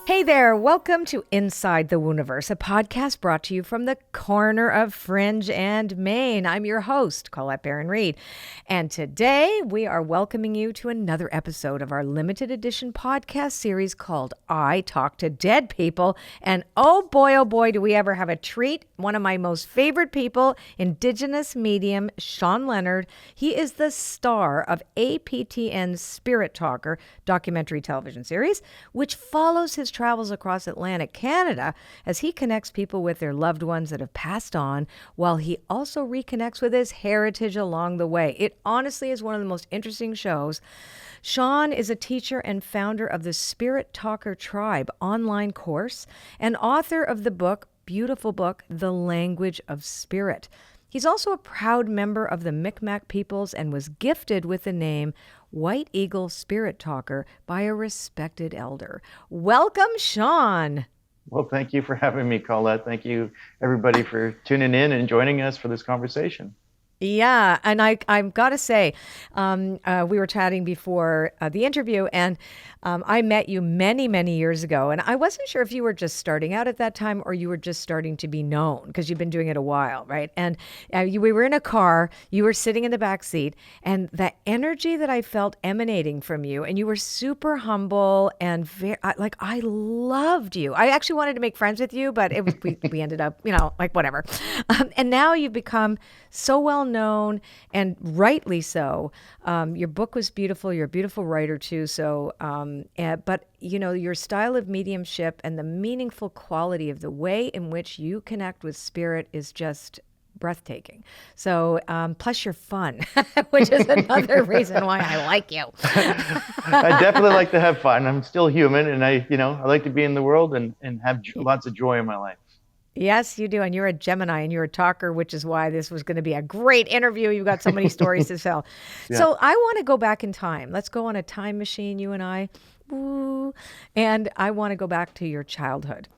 Hey there, welcome to Inside the Wooniverse, a podcast brought to you from the corner of Fringe and Maine. I'm your host, Colette Baron-Reid, and today we are welcoming you to another episode of our limited edition podcast series called I Talk to Dead People. And oh boy, do we ever have a treat. One of my most favorite people, Indigenous medium Shawn Leonard. He is the star of APTN's Spirit Talker documentary television series, which follows his travels across Atlantic Canada as he connects people with their loved ones that have passed on, while he also reconnects with his heritage along the way. It honestly is one of the most interesting shows. Shawn is a teacher and founder of the Spirit Talker Tribe online course and author of the beautiful book, The Language of Spirit. He's also a proud member of the Micmac peoples and was gifted with the name White Eagle Spirit Talker by a respected elder. Welcome, Shawn. Well, thank you for having me, Colette. Thank you, everybody, for tuning in and joining us for this conversation. Yeah, and I've got to say, we were chatting before the interview, and I met you many years ago, and I wasn't sure if you were just starting out at that time or you were just starting to be known because you've been doing it a while, right? And we were in a car, you were sitting in the back seat, and the energy that I felt emanating from you, and you were super humble and I loved you. I actually wanted to make friends with you, but we ended up, whatever. And now you've become so well known, and rightly so. Your book was beautiful. You're a beautiful writer too. So, but your style of mediumship and the meaningful quality of the way in which you connect with spirit is just breathtaking. So, plus you're fun, which is another reason why I like you. I definitely like to have fun. I'm still human, and I like to be in the world and have lots of joy in my life. Yes, you do. And you're a Gemini and you're a talker, which is why this was going to be a great interview. You've got so many stories to tell. Yeah. So I want to go back in time. Let's go on a time machine, you and I. Ooh. And I want to go back to your childhood.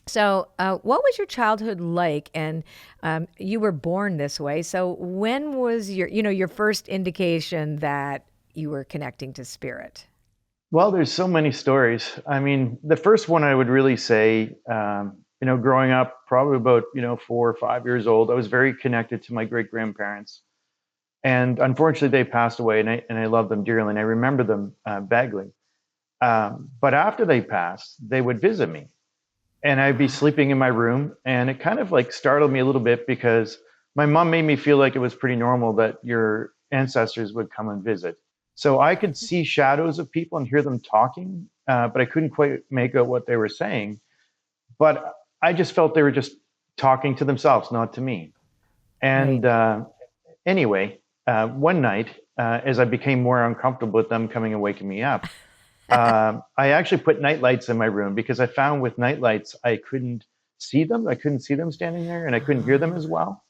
So, what was your childhood like? And you were born this way. So, when was your first indication that you were connecting to spirit? Well, there's so many stories. I mean, the first one I would really say, growing up, probably about 4 or 5 years old, I was very connected to my great grandparents, and unfortunately, they passed away, and I love them dearly, and I remember them vaguely. But after they passed, they would visit me, and I'd be sleeping in my room, and it kind of like startled me a little bit because my mom made me feel like it was pretty normal that your ancestors would come and visit. So I could see shadows of people and hear them talking, but I couldn't quite make out what they were saying. But I just felt they were just talking to themselves, not to me. Right. And anyway, one night, as I became more uncomfortable with them coming and waking me up, I actually put night lights in my room because I found with night lights, I couldn't see them. I couldn't see them standing there, and I couldn't hear them as well.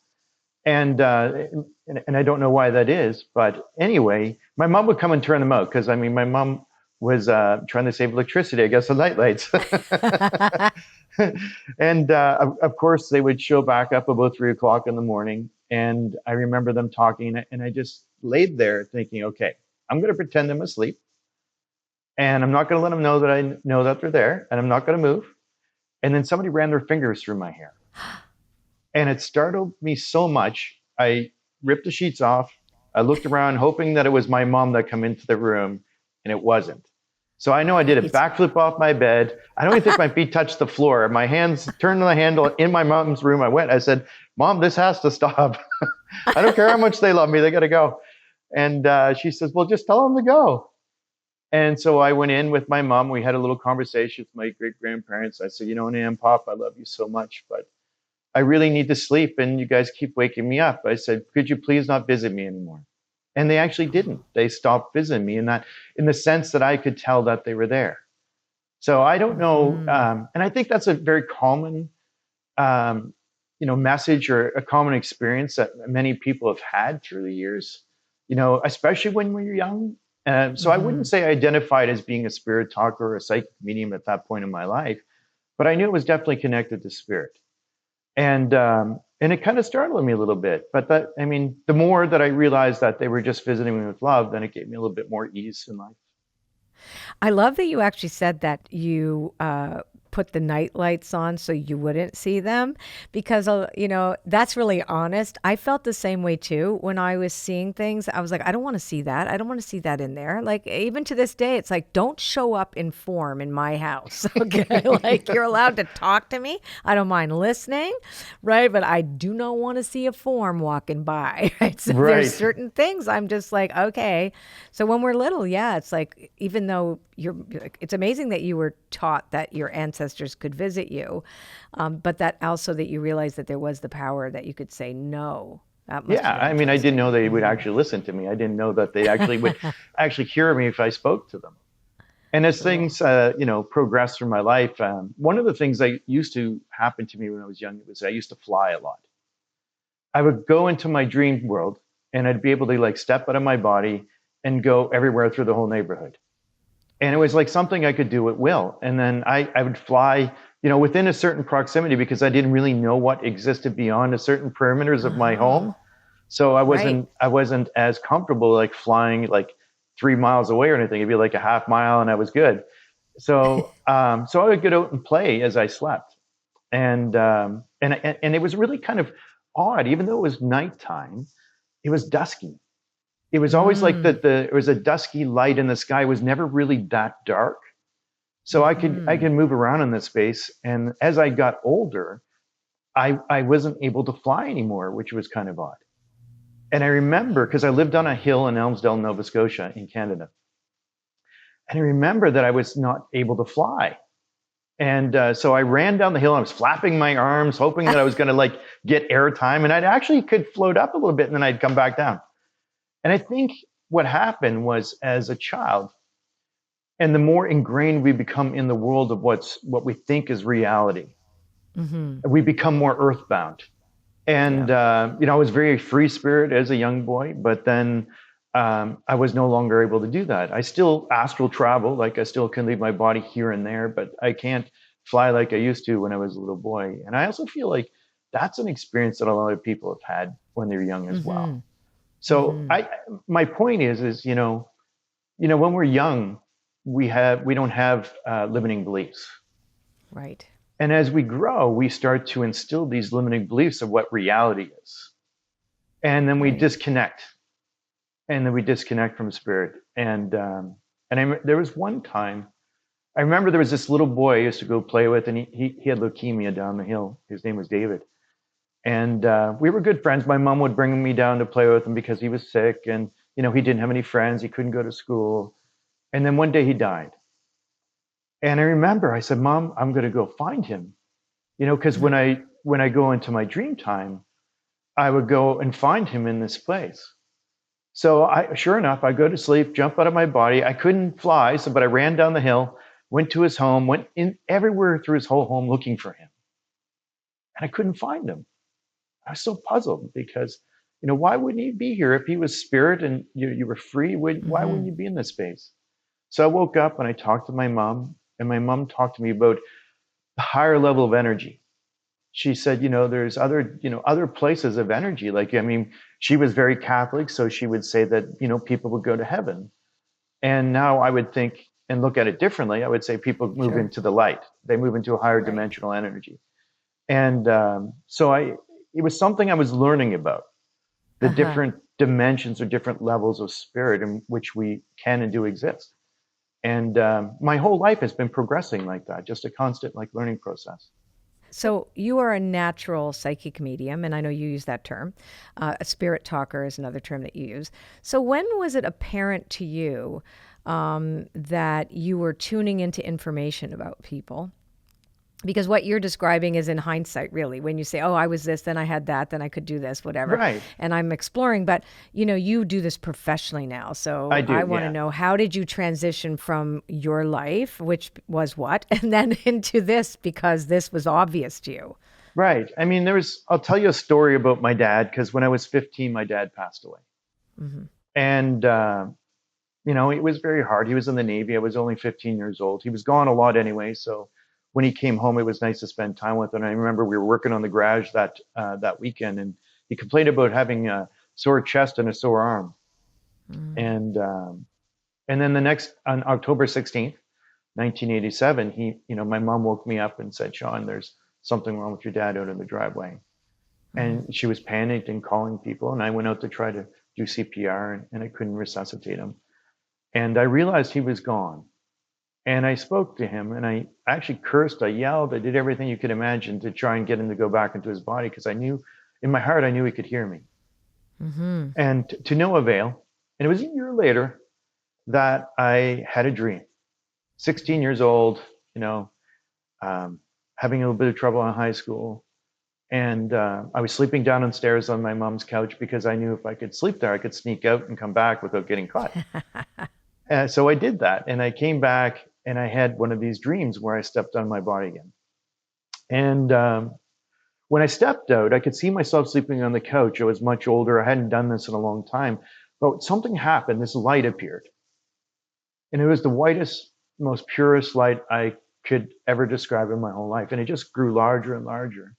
And I don't know why that is, but anyway, my mom would come and turn them out because I mean, my mom was trying to save electricity, I guess, on night lights. And of course, they would show back up about 3 o'clock in the morning, and I remember them talking, and I just laid there thinking, okay, I'm going to pretend I'm asleep, and I'm not going to let them know that I know that they're there, and I'm not going to move. And then somebody ran their fingers through my hair. And it startled me so much. I ripped the sheets off. I looked around, hoping that it was my mom that come into the room, and it wasn't. So I know I did a Right. backflip off my bed. I don't even think my feet touched the floor. My hands turned on the handle in my mom's room. I said, "Mom, this has to stop. I don't care how much they love me. They got to go." And she says, "Well, just tell them to go." And so I went in with my mom. We had a little conversation with my great grandparents. I said, Nan, Pop, I love you so much, but I really need to sleep, and you guys keep waking me up. I said, "Could you please not visit me anymore?" And they actually didn't. They stopped visiting me in the sense that I could tell that they were there. So I don't know, Hmm. and I think that's a very common, message or a common experience that many people have had through the years. Especially when we're young. So I wouldn't Hmm. say I identified as being a spirit talker or a psychic medium at that point in my life, but I knew it was definitely connected to spirit. And it kind of startled me a little bit. But the more that I realized that they were just visiting me with love, then it gave me a little bit more ease in life. I love that you actually said that you put the night lights on so you wouldn't see them because, that's really honest. I felt the same way too when I was seeing things. I was like, I don't want to see that. I don't want to see that in there. Like, even to this day, it's like, don't show up in form in my house. Okay. Like, you're allowed to talk to me. I don't mind listening. Right. But I do not want to see a form walking by. Right. So there's Right. certain things I'm just like, okay. So when we're little, yeah, it's like, even though it's amazing that you were taught that your ancestors could visit you, but that also that you realized that there was the power that you could say no. That must Yeah. have been I mean, I didn't know interesting. they would actually listen to me. I didn't know that they actually would actually hear me if I spoke to them. And as Cool. things, progress through my life, one of the things that used to happen to me when I was young was I used to fly a lot. I would go into my dream world and I'd be able to like step out of my body and go everywhere through the whole neighborhood. And it was like something I could do at will. And then I would fly, within a certain proximity because I didn't really know what existed beyond a certain perimeters of my Uh-huh. home. So I Right. wasn't I wasn't as comfortable like flying like 3 miles away or anything. It'd be like a half mile and I was good. So I would get out and play as I slept. And it was really kind of odd, even though it was nighttime, it was dusky. It was always like Mm. there was a dusky light in the sky. It was never really that dark. So I could Hmm. move around in this space. And as I got older, I wasn't able to fly anymore, which was kind of odd. And I remember because I lived on a hill in Elmsdale, Nova Scotia in Canada. And I remember that I was not able to fly. And so I ran down the hill. I was flapping my arms, hoping that I was going to like get airtime, and I actually could float up a little bit, and then I'd come back down. And I think what happened was, as a child, and the more ingrained we become in the world of what we think is reality, Hmm. we become more earthbound. Yeah. And I was very free spirit as a young boy, but then I was no longer able to do that. I still astral travel, like I still can leave my body here and there, but I can't fly like I used to when I was a little boy. And I also feel like that's an experience that a lot of people have had when they're young as well. Hmm. So Hmm. my point is, when we're young, we don't have limiting beliefs. Right. And as we grow, we start to instill these limiting beliefs of what reality is. And then we Right. disconnect. And then we disconnect from spirit. And there was one time, I remember there was this little boy I used to go play with, and he had leukemia down the hill. His name was David. And we were good friends. My mom would bring me down to play with him because he was sick and, he didn't have any friends. He couldn't go to school. And then one day he died. And I remember I said, Mom, I'm going to go find him. Because when I go into my dream time, I would go and find him in this place. So sure enough, I go to sleep, jump out of my body. I couldn't fly, but I ran down the hill, went to his home, went in everywhere through his whole home looking for him, and I couldn't find him. I was so puzzled because, why wouldn't he be here if he was spirit and you were free? Why wouldn't Hmm. you be in this space? So I woke up and I talked to my mom, and my mom talked to me about the higher level of energy. She said, there's other places of energy. Like, I mean, she was very Catholic, so she would say that, people would go to heaven. And now I would think and look at it differently. I would say people move Sure. into the light. They move into a higher Right. dimensional energy. And it was something I was learning about the Uh-huh. different dimensions or different levels of spirit in which we can and do exist. And my whole life has been progressing like that, just a constant like learning process. So you are a natural psychic medium, and I know you use that term. A spirit talker is another term that you use. So when was it apparent to you that you were tuning into information about people? Because what you're describing is in hindsight, really, when you say, oh, I was this, then I had that, then I could do this, whatever. Right. And I'm exploring, but you do this professionally now. I So I do. want to Yeah. know, how did you transition from your life, which was what, and then into this because this was obvious to you? Right. I mean, I'll tell you a story about my dad because when I was 15, my dad passed away. Hmm. And, it was very hard. He was in the Navy. I was only 15 years old. He was gone a lot anyway. So when he came home, it was nice to spend time with him. And I remember we were working on the garage that weekend, and he complained about having a sore chest and a sore arm. Mm. And And then on October 16th, 1987, my mom woke me up and said, Shawn, there's something wrong with your dad out in the driveway. And she was panicked and calling people. And I went out to try to do CPR and I couldn't resuscitate him. And I realized he was gone. And I spoke to him and I actually cursed, I yelled, I did everything you could imagine to try and get him to go back into his body because I knew, in my heart, I knew he could hear me. And to no avail. And it was a year later that I had a dream. 16 years old, having a little bit of trouble in high school. And I was sleeping downstairs on my mom's couch because I knew if I could sleep there, I could sneak out and come back without getting caught. So I did that. And I came back and I had one of these dreams where I stepped on my body again. And when I stepped out, I could see myself sleeping on the couch. I was much older. I hadn't done this in a long time. But something happened. This light appeared. And it was the whitest, most purest light I could ever describe in my whole life. And it just grew larger and larger.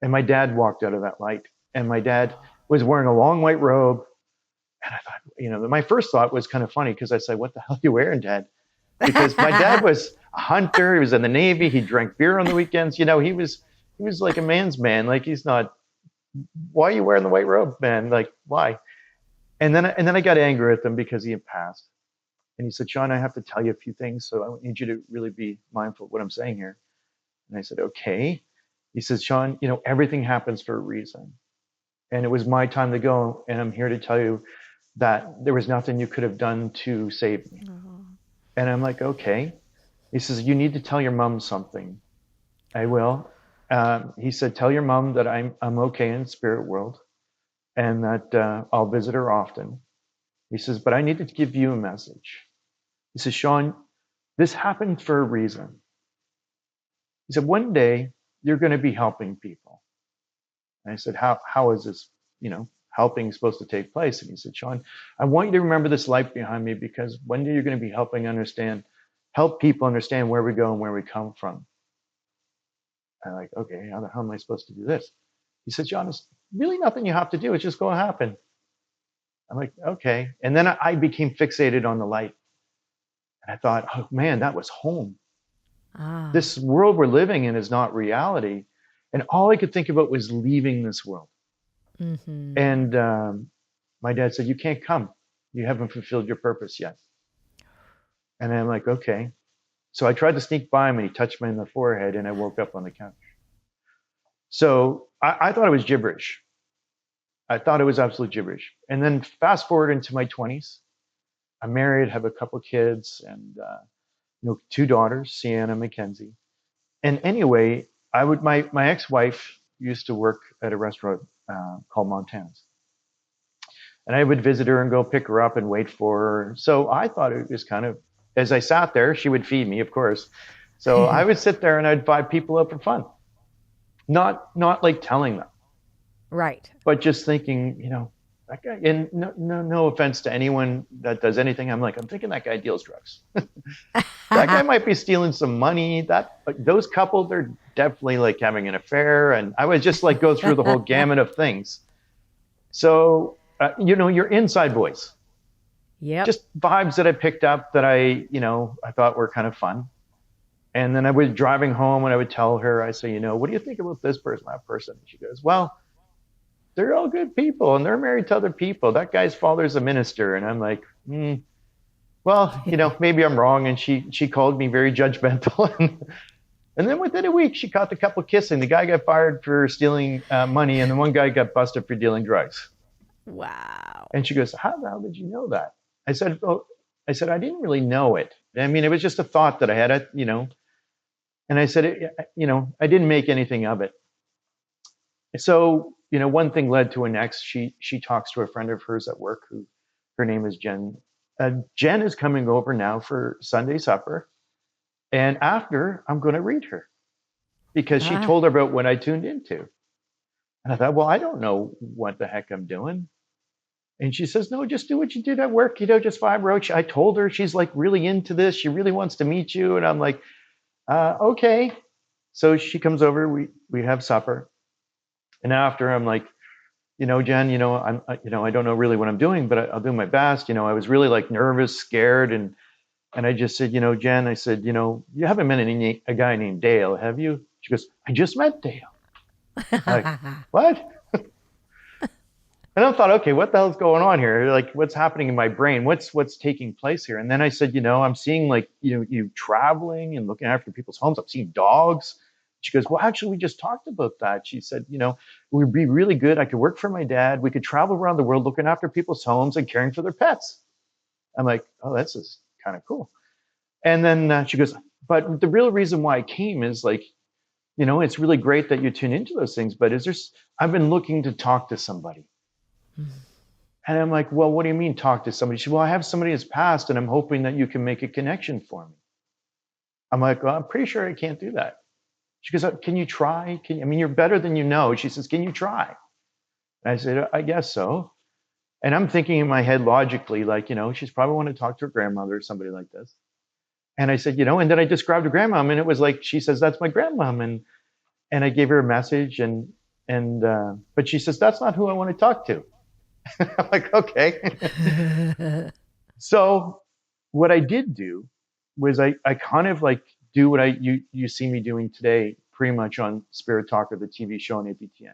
And my dad walked out of that light. And my dad was wearing a long white robe. And I thought, my first thought was kind of funny because I said, what the hell are you wearing, Dad? Because my dad was a hunter. He was in the Navy. He drank beer on the weekends. He was like a man's man. Like, he's not, why are you wearing the white robe, man? Like, why? And then I got angry at him because he had passed. And he said, Shawn, I have to tell you a few things. So I need you to really be mindful of what I'm saying here. And I said, okay. He says, Shawn, everything happens for a reason. And it was my time to go. And I'm here to tell you that there was nothing you could have done to save me. And I'm like, okay. He says, you need to tell your mom something. I will. He said, tell your mom that I'm okay in the spirit world and that I'll visit her often. He says, but I need to give you a message. He says, Shawn, this happened for a reason. He said, one day you're going to be helping people. And I said, how is this, helping supposed to take place? And he said, Shawn, I want you to remember this light behind me because one day you're going to be help people understand where we go and where we come from. I'm like, okay, how the hell am I supposed to do this? He said, Shawn, there's really nothing you have to do. It's just going to happen. I'm like, okay. And then I became fixated on the light. And I thought, oh man, that was home. This world we're living in is not reality. And all I could think about was leaving this world. And my dad said, you can't come. You haven't fulfilled your purpose yet. And I'm like, okay. So I tried to sneak by him and he touched me in the forehead and I woke up on the couch. So I thought it was gibberish. I thought it was absolute gibberish. And then fast forward into my 20s. I'm married, have a couple kids and 2 daughters, Sienna and Mackenzie. And anyway, my ex-wife used to work at a restaurant called Montana's. And I would visit her and go pick her up and wait for her. So I thought it was kind of, as I sat there, she would feed me, of course. So I would sit there and I'd invite people up for fun. Not like telling them. Right. But just thinking, that guy, and no offense to anyone that does anything. I'm thinking that guy deals drugs. That guy might be stealing some money. Those couple, they're definitely like having an affair. And I would just go through the whole gamut of things. So, your inside voice. Yeah. Just vibes that I picked up that I thought were kind of fun. And then I was driving home and I would tell her, I say, what do you think about this person, that person? And she goes, well, they're all good people and they're married to other people. That guy's father's a minister. And I'm like, well, maybe I'm wrong. And she called me very judgmental. And then within a week, she caught the couple kissing. The guy got fired for stealing money and the one guy got busted for dealing drugs. Wow. And she goes, how the hell did you know that? I said, I didn't really know it. I mean, it was just a thought that I had, and I said, I didn't make anything of it. So, one thing led to a next. She talks to a friend of hers at work who, her name is Jen. Jen is coming over now for Sunday supper. And after, I'm going to read her because she told her about what I tuned into. And I thought, well, I don't know what the heck I'm doing. And she says, no, just do what you did at work. Just vibe out. I told her she's really into this. She really wants to meet you. And I'm like, okay. So she comes over, we have supper. And after I'm like, Jen, I don't know really what I'm doing, but I'll do my best. I was really like nervous, scared, and I just said, Jen, I said, you haven't met a guy named Dale, have you? She goes, I just met Dale. I'm like, what? And I thought, okay, what the hell's going on here? Like, what's happening in my brain? What's taking place here? And then I said, I'm seeing like, you traveling and looking after people's homes. I'm seeing dogs. She goes, well, actually, we just talked about that. She said, it would be really good. I could work for my dad. We could travel around the world looking after people's homes and caring for their pets. I'm like, oh, that's just kind of cool. And then she goes, but the real reason why I came is like, it's really great that you tune into those things, but I've been looking to talk to somebody. And I'm like, well, what do you mean talk to somebody? She said, well, I have somebody who's passed and I'm hoping that you can make a connection for me. I'm like, well, I'm pretty sure I can't do that. She goes, can you try? You're better than you know. She says, can you try? And I said, I guess so. And I'm thinking in my head logically, like, she's probably want to talk to her grandmother or somebody like this. And I said, and then I described her grandmom, and it was like, she says, that's my grandmom. And I gave her a message, but she says, that's not who I want to talk to. I'm like, okay. So what I did do was I kind of like do what you see me doing today, pretty much on Spirit Talker, the TV show on APTN.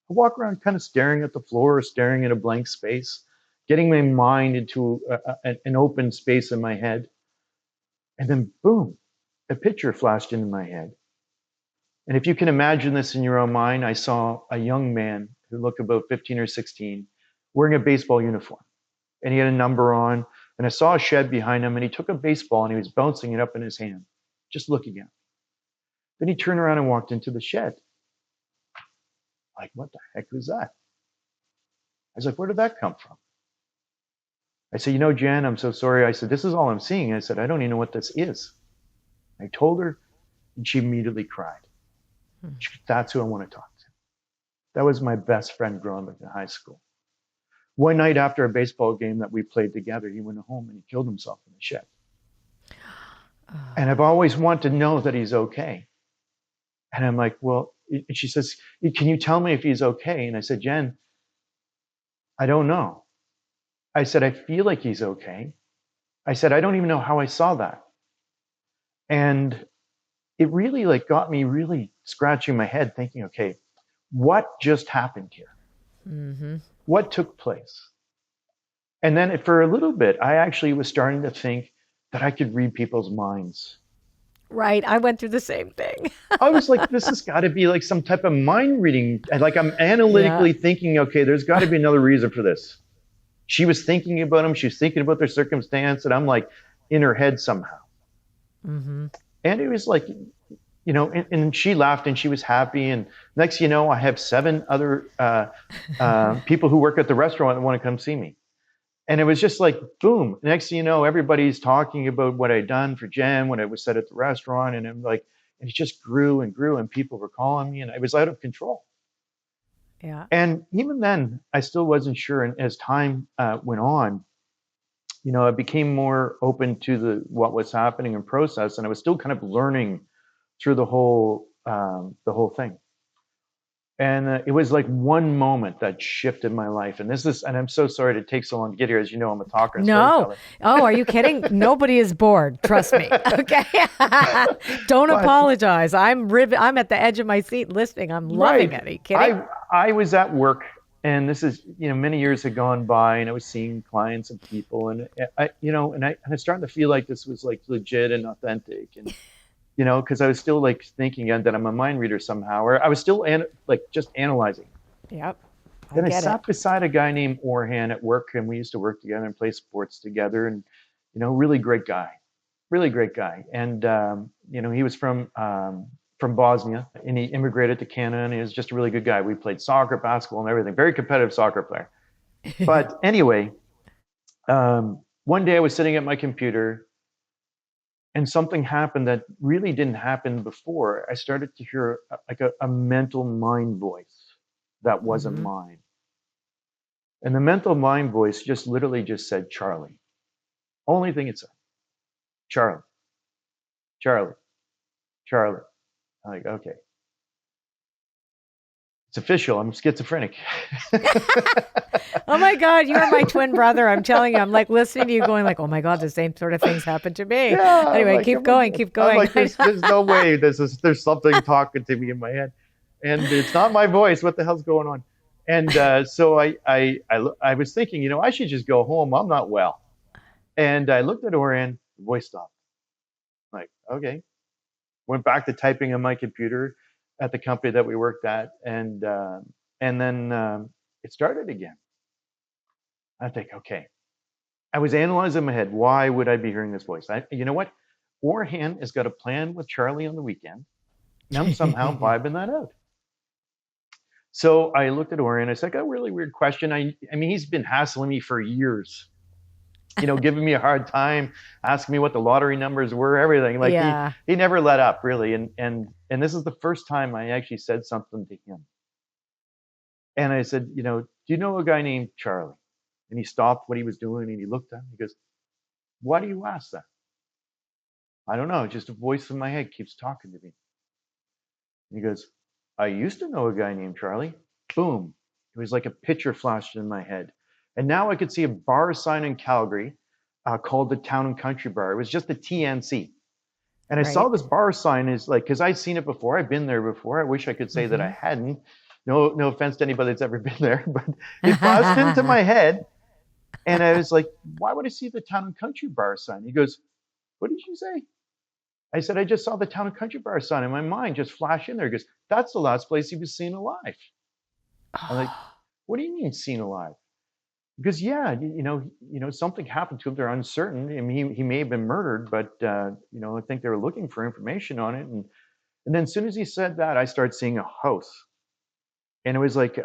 I walk around kind of staring at the floor, or staring at a blank space, getting my mind into an open space in my head. And then boom, a picture flashed into my head. And if you can imagine this in your own mind, I saw a young man who looked about 15 or 16 wearing a baseball uniform. And he had a number on. And I saw a shed behind him, and he took a baseball and he was bouncing it up in his hand, just looking at me. Then he turned around and walked into the shed. Like, what the heck was that? I was like, where did that come from? I said, Jen, I'm so sorry. I said, this is all I'm seeing. I said, I don't even know what this is. I told her, and she immediately cried. That's who I want to talk to. That was my best friend growing up in high school. One night after a baseball game that we played together, he went home and he killed himself in the shed. And I've always wanted to know that he's okay. And I'm like, well, and she says, can you tell me if he's okay? And I said, Jen, I don't know. I said, I feel like he's okay. I said, I don't even know how I saw that. And it really like got me really scratching my head thinking, okay, what just happened here? Mm-hmm. What took place? And then for a little bit, I actually was starting to think that I could read people's minds. Right. I went through the same thing. I was like, this has got to be like some type of mind reading. And like I'm analytically thinking, okay, there's got to be another reason for this. She was thinking about him. She was thinking about their circumstance. And I'm like in her head somehow. Mm-hmm. And it was like, and she laughed and she was happy. And next, I have 7 other people who work at the restaurant that want to come see me. And it was just like, boom. Next thing you know, everybody's talking about what I'd done for Jen when I was set at the restaurant. And I'm like, and it just grew and grew. And people were calling me and I was out of control. Yeah. And even then, I still wasn't sure. And as time went on, I became more open to what was happening in process. And I was still kind of learning through the whole thing. And it was like one moment that shifted my life. And I'm so sorry to take so long to get here. As you know, I'm a talker. No. Oh, are you kidding? Nobody is bored. Trust me. Okay. Don't apologize. I'm at the edge of my seat listening. I'm loving it. Are you kidding? I was at work, and this is, many years had gone by, and I was seeing clients and people, and I was starting to feel like this was like legit and authentic. And because I was still like thinking that I'm a mind reader somehow, or I was still just analyzing. Yep. Then I sat beside a guy named Orhan at work, and we used to work together and play sports together. And really great guy. And he was from Bosnia, and he immigrated to Canada, and he was just a really good guy. We played soccer, basketball, and everything. Very competitive soccer player. But anyway, one day I was sitting at my computer. And something happened that really didn't happen before. I started to hear a mental mind voice that wasn't mine. And the mental mind voice just literally just said, Charlie. Only thing it said, Charlie, Charlie, Charlie. I'm like, okay. It's official. I'm schizophrenic. Oh my God, you are my twin brother. I'm telling you, I'm like listening to you going like, oh my God, the same sort of things happen to me. Yeah, Anyway, keep going, keep I'm going. like, there's no way there's something talking to me in my head, and it's not my voice. What the hell's going on? And so I was thinking, I should just go home. I'm not well. And I looked at Orion, the voice stopped. I'm like, okay. Went back to typing on my computer at the company that we worked at, and then it started again. I think, okay. I was analyzing in my head, why would I be hearing this voice? You know what? Orhan has got a plan with Charlie on the weekend, and I'm somehow vibing that out. So I looked at Orion. I said, I got a really weird question. I mean, he's been hassling me for years, giving me a hard time, asking me what the lottery numbers were, everything. Like Yeah. he never let up, really. And this is the first time I actually said something to him. And I said, do you know a guy named Charlie? And he stopped what he was doing and he looked at me. He goes, why do you ask that? I don't know. Just a voice in my head keeps talking to me. And he goes, I used to know a guy named Charlie. Boom. It was like a picture flashed in my head. And now I could see a bar sign in Calgary called the Town and Country Bar. It was just the TNC. And I saw this bar sign is like, because I'd seen it before. I'd been there before. I wish I could say that I hadn't. No offense to anybody that's ever been there, but it flashed into my head. And I was like, why would I see the Town and Country Bar sign? He goes, what did you say? I said, I just saw the Town and Country Bar sign in my mind just flash in there. He goes, that's the last place he was seen alive. I'm like, what do you mean seen alive? Because yeah, something happened to him. They're uncertain. I mean, he may have been murdered, but I think they were looking for information on it. And then as soon as he said that, I started seeing a house, and it was like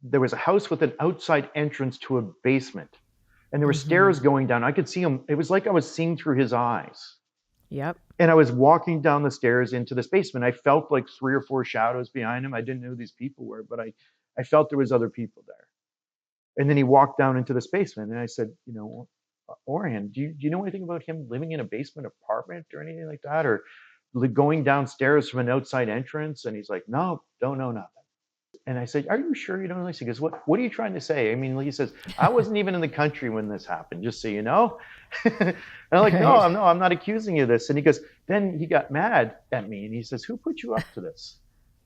there was a house with an outside entrance to a basement, and there were stairs going down. I could see him. It was like I was seeing through his eyes. Yep. And I was walking down the stairs into this basement. I felt like 3 or 4 shadows behind him. I didn't know who these people were, but I felt there was other people there. And then he walked down into this basement, and I said, Orion, do you know anything about him living in a basement apartment or anything like that, or going downstairs from an outside entrance? And he's like, no, don't know nothing. And I said, are you sure you don't know this? He goes, what are you trying to say? I mean, he says, I wasn't even in the country when this happened, just so you know. And I'm like, no, I'm not accusing you of this. And he goes, then he got mad at me, and he says, who put you up to this?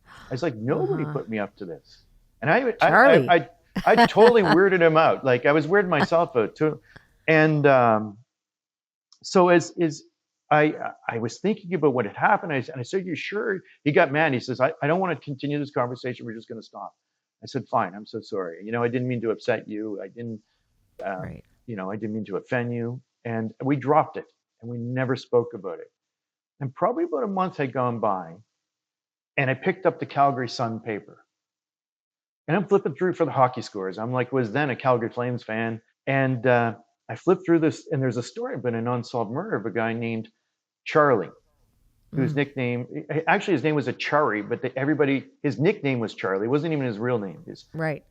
I was like, nobody put me up to this. And I totally weirded him out. Like I was weirding myself out too. And so I was thinking about what had happened. And I said, you sure? He got mad. He says, I don't want to continue this conversation. We're just going to stop. I said, fine. I'm so sorry. I didn't mean to upset you. I didn't, I didn't mean to offend you. And we dropped it, and we never spoke about it. And probably about a month had gone by, and I picked up the Calgary Sun paper. And I'm flipping through for the hockey scores. I'm like, was then a Calgary Flames fan. And I flipped through this, and there's a story about an unsolved murder of a guy named Charlie, whose nickname, actually his name was Achari, but his nickname was Charlie. It wasn't even his real name.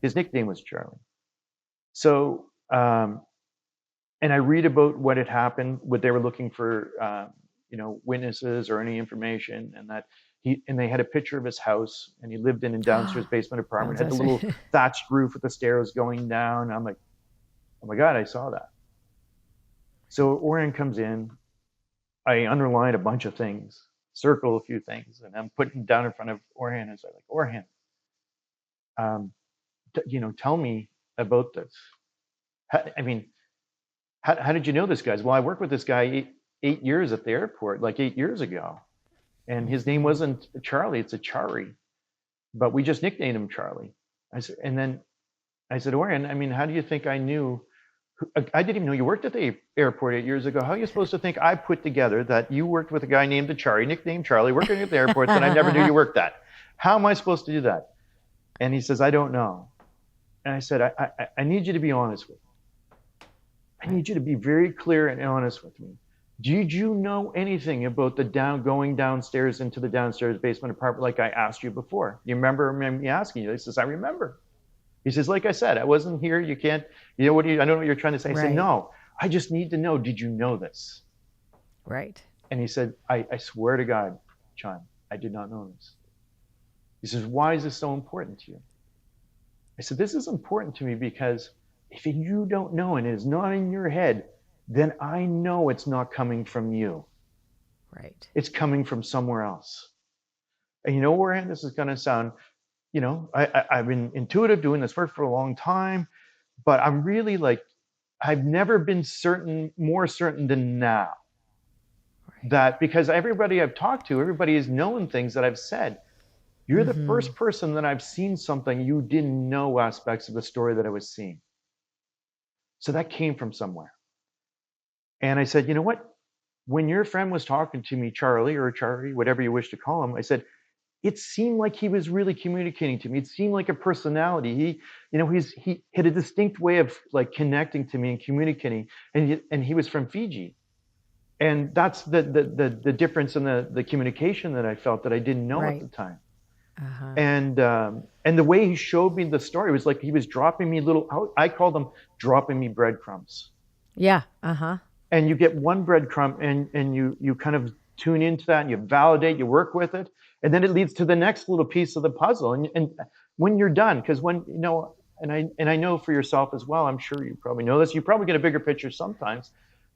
His nickname was Charlie. So, and I read about what had happened, what they were looking for, witnesses or any information, and that they had a picture of his house, and he lived in a downstairs basement apartment, had the little thatched roof with the stairs going down. I'm like, oh my God, I saw that. So Orion comes in. I underlined a bunch of things, circle a few things, and I'm putting down in front of Orion. And I was like, Orion, tell me about this. How did you know this guy? Well, I worked with this guy 8 years at the airport, like 8 years ago. And his name wasn't Charlie, it's Achari. But we just nicknamed him Charlie. I said, Orion, how do you think I knew? I didn't even know you worked at the airport 8 years ago. How are you supposed to think I put together that you worked with a guy named Achari, nicknamed Charlie, working at the airport that I never knew you worked at? How am I supposed to do that? And he says, I don't know. And I said, I need you to be honest with me. I need you to be very clear and honest with me. Did you know anything about going downstairs into the downstairs basement apartment like I asked you before? You remember me asking you? He says, I remember. He says, like I said, I wasn't here. You can't, I don't know what you're trying to say. I said, no, I just need to know, did you know this? Right. And he said, I swear to God, John, I did not know this. He says, why is this so important to you? I said, this is important to me because if you don't know and it is not in your head, then I know it's not coming from you. Right. It's coming from somewhere else. And you know where this is going to sound, I've been intuitive doing this work for a long time, but I'm really like, I've never been more certain than now. Right. That because everybody I've talked to, everybody has known things that I've said. You're the first person that I've seen something you didn't know aspects of the story that I was seeing. So that came from somewhere. And I said, you know what? When your friend was talking to me, Charlie, whatever you wish to call him, I said, it seemed like he was really communicating to me. It seemed like a personality. He had a distinct way of like connecting to me and communicating. And he was from Fiji. And that's the difference in the communication that I felt that I didn't know at the time. Uh-huh. And the way he showed me the story was like he was dropping me I call them dropping me breadcrumbs. Yeah. Uh-huh. And you get one breadcrumb and you kind of tune into that and you validate, you work with it, and then it leads to the next little piece of the puzzle. And when you're done, because when and I know for yourself as well, I'm sure you probably know this, you probably get a bigger picture sometimes,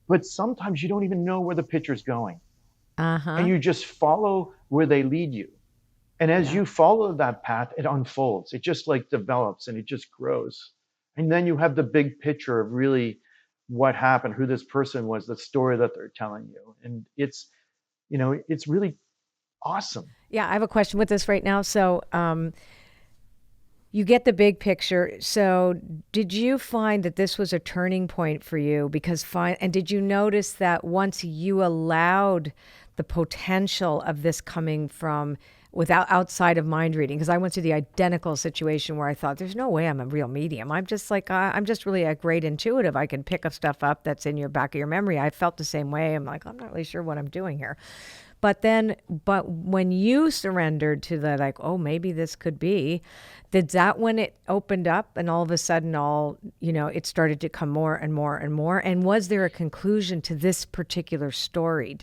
but sometimes you don't even know where the picture's going. Uh-huh. And you just follow where they lead you. And as you follow that path, it unfolds. It just like develops and it just grows. And then you have the big picture of really what happened, who this person was, the story that they're telling you. And it's really awesome. Yeah, I have a question with this right now. So you get the big picture. So did you find that this was a turning point for you? And did you notice that once you allowed the potential of this coming from outside of mind reading, because I went through the identical situation where I thought, there's no way I'm a real medium. I'm just really a great intuitive. I can pick up stuff up that's in your back of your memory. I felt the same way. I'm like, I'm not really sure what I'm doing here. But when you surrendered to the like, oh, maybe this could be, did that when it opened up and all of a sudden it started to come more and more and more? And was there a conclusion to this particular story?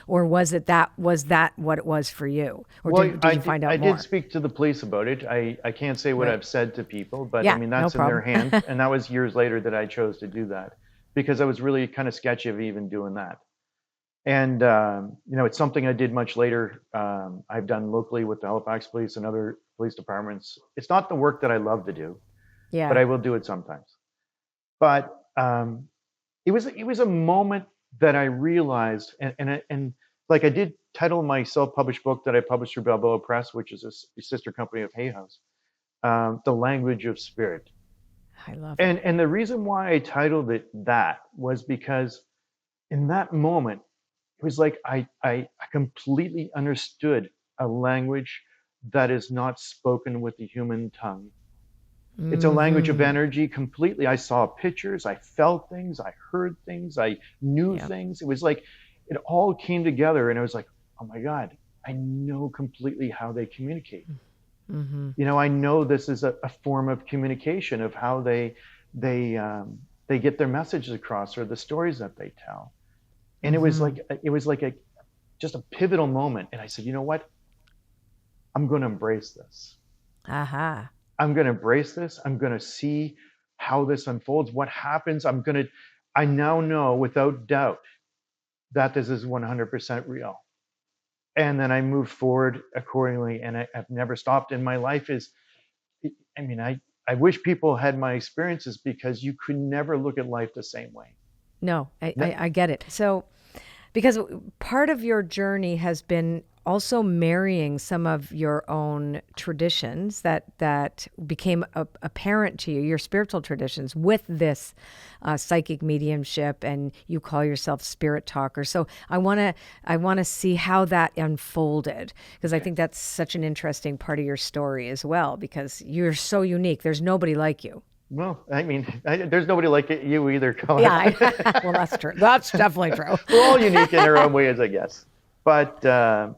Was that what it was for you? Or did you find out more? I did speak to the police about it. I can't say what I've said to people, but I mean, that's in their hands. And that was years later that I chose to do that because I was really kind of sketchy of even doing that. And, it's something I did much later. I've done locally with the Halifax Police and other police departments. It's not the work that I love to do, but I will do it sometimes. But it was a moment that I realized, and like I did title my self-published book that I published through Balboa Press, which is a sister company of Hay House, The Language of Spirit. I love it. And the reason why I titled it that was because in that moment, it was like I completely understood a language that is not spoken with the human tongue. Mm-hmm. It's a language of energy completely. I saw pictures, I felt things, I heard things, I knew things. It was like it all came together and I was like, oh my God, I know completely how they communicate. Mm-hmm. I know this is a form of communication of how they get their messages across or the stories that they tell. And it was like just a pivotal moment. And I said, you know what? I'm going to embrace this. Uh-huh. I'm going to embrace this. I'm going to see how this unfolds, what happens. I now know without doubt that this is 100% real. And then I moved forward accordingly. And I've never stopped. And my life I wish people had my experiences because you could never look at life the same way. No, I get it. So, because part of your journey has been also marrying some of your own traditions that became apparent to you, your spiritual traditions, with this psychic mediumship, and you call yourself spirit talker. So I want to see how that unfolded, because I think that's such an interesting part of your story as well, because you're so unique. There's nobody like you. Well, I mean, there's nobody like you either, Colette. Yeah, well, that's true. That's definitely true. We're all unique in our own ways, I guess. But I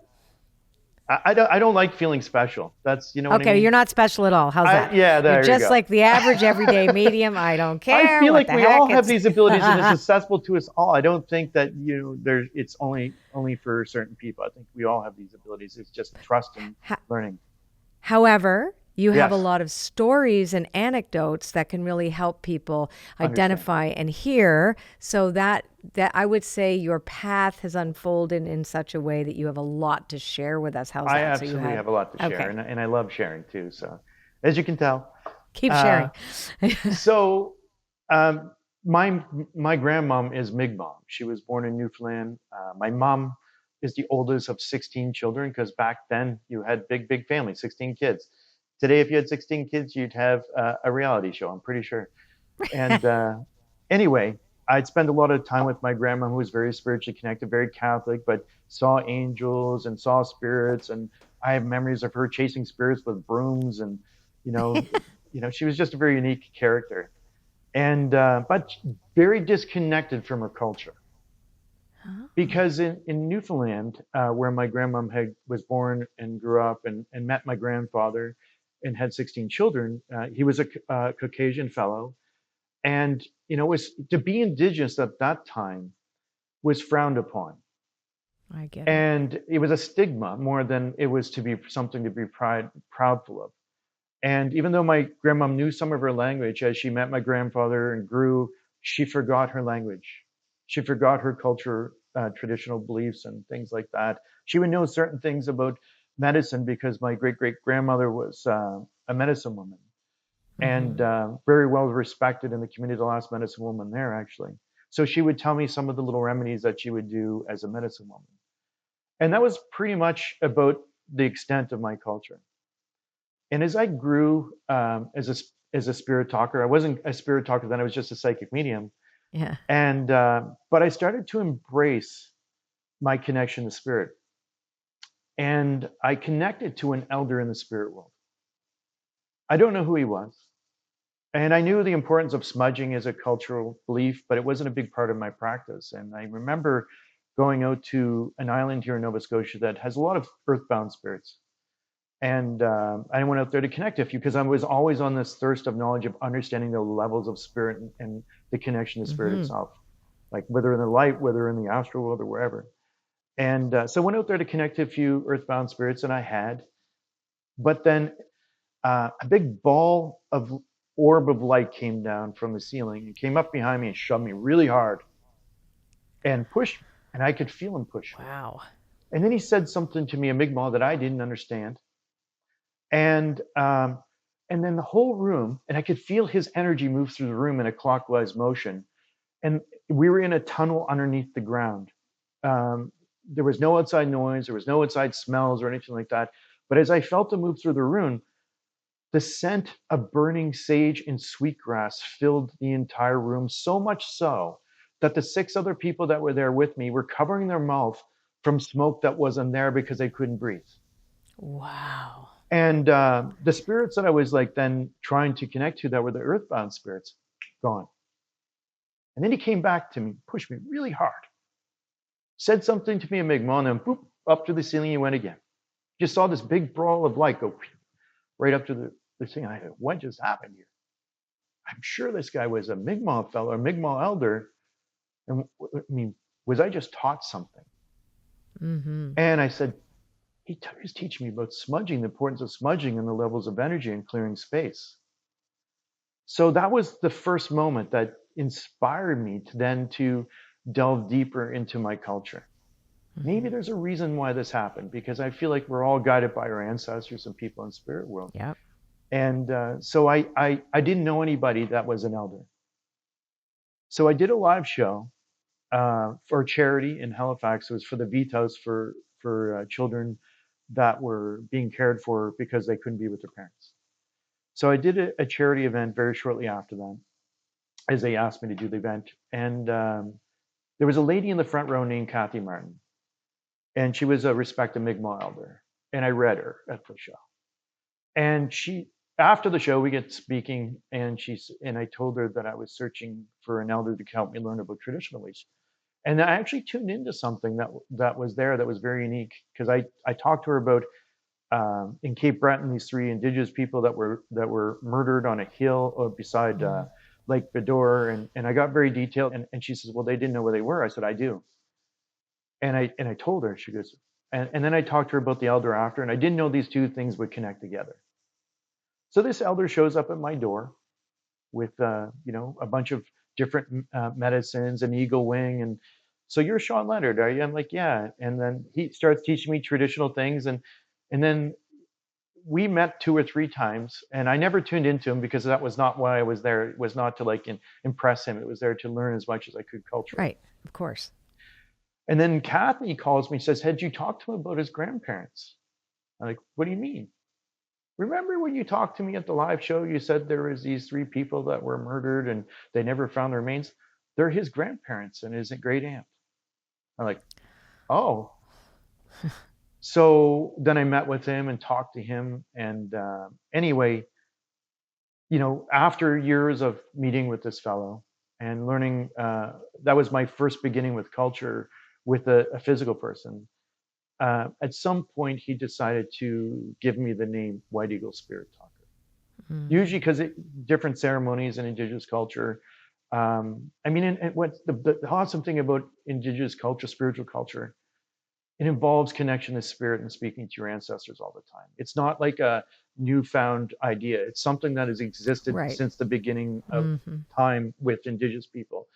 don't like feeling special. That's, what I mean? Okay, you're not special at all. How's that? Yeah, there you're you just go. like the average everyday medium. I don't care. I feel like we all have these abilities and it's accessible to us all. I don't think that, it's only for certain people. I think we all have these abilities. It's just trust and learning. However, you have a Yes, lot of stories and anecdotes that can really help people understand. identify and hear. So that I would say your path has unfolded in such a way that you have a lot to share with us. How's I that? So you absolutely have have a lot to share, okay. and I love sharing too. So, as you can tell, Keep uh, sharing. so um, my my grandmom is Mi'kmaq. She was born in Newfoundland. My mom is the oldest of 16 children because back then you had big families, 16 kids. Today, if you had 16 kids, you'd have a reality show. I'm pretty sure. And anyway, I'd spend a lot of time with my grandma, who was very spiritually connected, very Catholic, but saw angels and saw spirits. And I have memories of her chasing spirits with brooms, and you know, she was just a very unique character, and but very disconnected from her culture. Oh, Because in Newfoundland, where my grandmom was born and grew up and met my grandfather and had 16 children, he was a Caucasian fellow, and was to be indigenous at that time was frowned upon, I get it. and it was a stigma more than it was to be something to be proudful of. And even though my grandmom knew some of her language, as she met my grandfather and grew, she forgot her language. She forgot her culture, traditional beliefs and things like that. She would know certain things about medicine because my great great grandmother was a medicine woman, and Mm-hmm. very well respected in the community, the last medicine woman there, actually. So she would tell me some of the little remedies that she would do as a medicine woman. And that was pretty much about the extent of my culture. And as I grew as a spirit talker, I wasn't a spirit talker then, I was just a psychic medium. Yeah. And, but I started to embrace my connection to spirit. And I connected to an elder in the spirit world. I don't know who he was. And I knew the importance of smudging as a cultural belief, but it wasn't a big part of my practice. And I remember going out to an island here in Nova Scotia that has a lot of earthbound spirits. And I went out there to connect with you because I was always on this thirst of knowledge of understanding the levels of spirit and the connection to spirit Mm-hmm. itself, like whether in the light, whether in the astral world or wherever. And so I went out there to connect to a few earthbound spirits, and I had. But then a big ball of orb of light came down from the ceiling and came up behind me and shoved me really hard and pushed me. And I could feel him push me. Wow. And then he said something to me, a Mi'kmaq, that I didn't understand. And and then the whole room, and I could feel his energy move through the room in a clockwise motion. And we were in a tunnel underneath the ground. Um, there was no outside noise, there was no outside smells or anything like that. But as I felt him move through the room, the scent of burning sage and sweetgrass filled the entire room, so much so that the six other people that were there with me were covering their mouth from smoke that wasn't there because they couldn't breathe. Wow. And the spirits that I was like then trying to connect to that were the earthbound spirits, gone. And then he came back to me, pushed me really hard, said something to me in Mi'kmaq, and then boop, up to the ceiling he went again. Just saw this big brawl of light go right up to the thing. I said, what just happened here? I'm sure this guy was a Mi'kmaq fellow, a Mi'kmaq elder. And I mean, was I just taught something? Mm-hmm. And I said, he was teaching me about smudging, the importance of smudging and the levels of energy and clearing space. So that was the first moment that inspired me to then to delve deeper into my culture. Maybe Mm-hmm. there's a reason why this happened, because I feel like we're all guided by our ancestors and people in spirit world. Yep. And so I didn't know anybody that was an elder. So I did a live show for charity in Halifax. It was for the Beat House for children that were being cared for because they couldn't be with their parents. So I did a charity event very shortly after that, as they asked me to do the event. And there was a lady in the front row named Kathy Martin, and she was a respected Mi'kmaq elder. And I read her at the show. And she, after the show, we get speaking, and I told her that I was searching for an elder to help me learn about traditional ways. And I actually tuned into something that was there that was very unique, because I talked to her about in Cape Breton, these three Indigenous people that were murdered on a hill beside Mm. Lake Bador, and I got very detailed. And she says, well, they didn't know where they were. I said, I do. And I told her. She goes, And then I talked to her about the elder after, and I didn't know these two things would connect together. So this elder shows up at my door with, a bunch of different medicines, an eagle wing, and so you're Shawn Leonard, are you? I'm like, yeah. And then he starts teaching me traditional things, and then we met 2 or 3 times, and I never tuned into him because that was not why I was there. It was not to like impress him. It was there to learn as much as I could culturally. Right, of course. And then Kathy calls me, says, "Had you talked to him about his grandparents?" I'm like, "What do you mean? Remember when you talked to me at the live show, you said there was these 3 people that were murdered and they never found their remains? They're his grandparents and his great aunt." I'm like, "Oh." So then I met with him and talked to him. And anyway, after years of meeting with this fellow and learning, that was my first beginning with culture with a physical person. At some point, he decided to give me the name White Eagle Spirit Talker. Usually because different ceremonies in Indigenous culture. And what the awesome thing about Indigenous culture, spiritual culture, it involves connection to spirit and speaking to your ancestors all the time. It's not like a newfound idea. It's something that has existed Right. since the beginning of time with Indigenous people.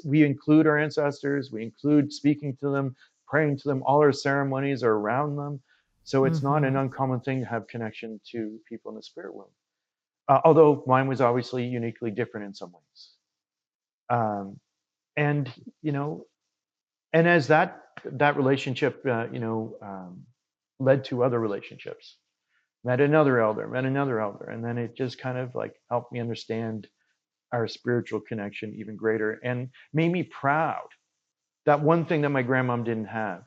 We include our ancestors, we include speaking to them, praying to them. All our ceremonies are around them. So it's not an uncommon thing to have connection to people in the spirit world. Although mine was obviously uniquely different in some ways. And, and as that relationship, led to other relationships, met another elder, and then it just kind of like helped me understand our spiritual connection even greater and made me proud. That one thing that my grandmom didn't have,